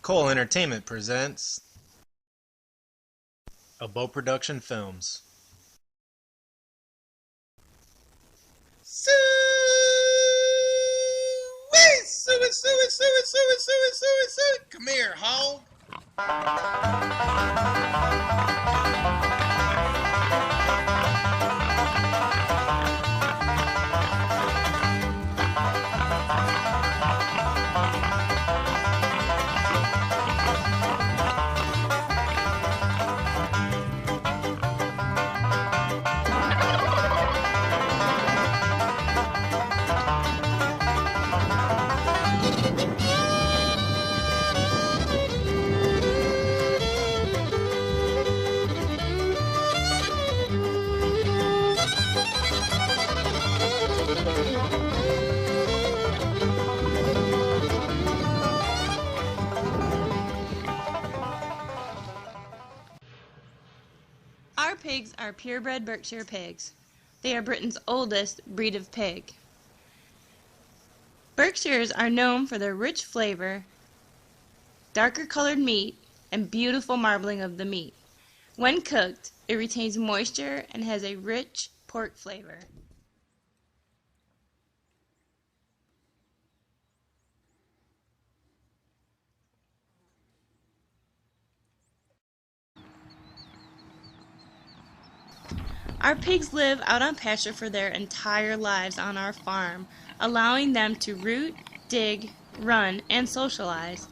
Cole Entertainment presents a Bow Production Films. Come here, hog. Our pigs are purebred Berkshire pigs. They are Britain's oldest breed of pig. Berkshires are known for their rich flavor, darker colored meat, and beautiful marbling of the meat. When cooked, it retains moisture and has a rich pork flavor. Our pigs live out on pasture for their entire lives on our farm, allowing them to root, dig, run, and socialize.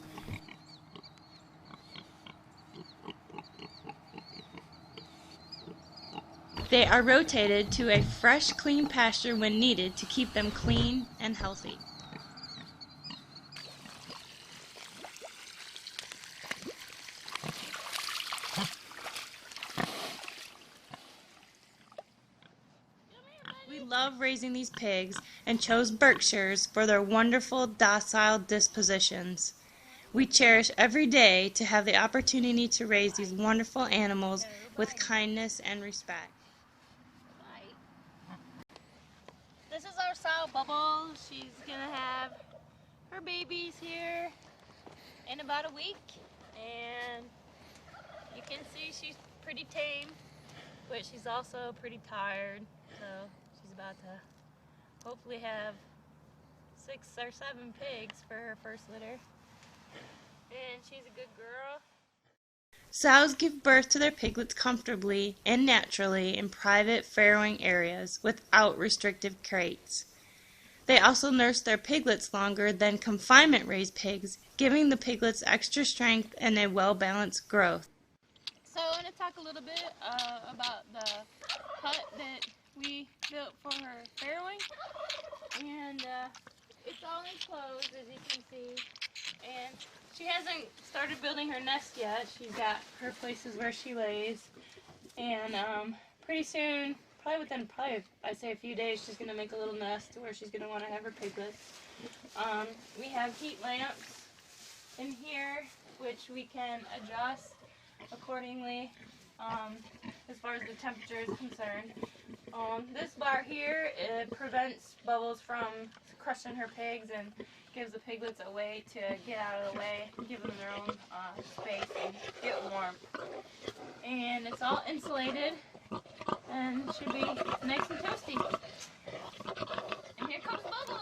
They are rotated to a fresh, clean pasture when needed to keep them clean and healthy. We love raising these pigs and chose Berkshires for their wonderful, docile dispositions. We cherish every day to have the opportunity to raise these wonderful animals with kindness and respect. This is our sow Bubble. She's gonna have her babies here in about a week, and you can see she's pretty tame, but she's also pretty tired, so she's about to hopefully have 6 or 7 pigs for her first litter, and she's a good girl. Sows give birth to their piglets comfortably and naturally in private farrowing areas without restrictive crates. They also nurse their piglets longer than confinement-raised pigs, giving the piglets extra strength and a well-balanced growth. So I want to talk a little bit about the hut that we built for her farrowing, and it's all enclosed, as you can see, and she hasn't started building her nest yet. She's got her places where she lays, and pretty soon, I'd say a few days, she's going to make a little nest where she's going to want to have her piglets. We have heat lamps in here, which we can adjust accordingly as far as the temperature is concerned. This bar here, it prevents Bubbles from crushing her pigs and gives the piglets a way to get out of the way, give them their own space and get warm. And it's all insulated and should be nice and toasty. And here comes Bubbles!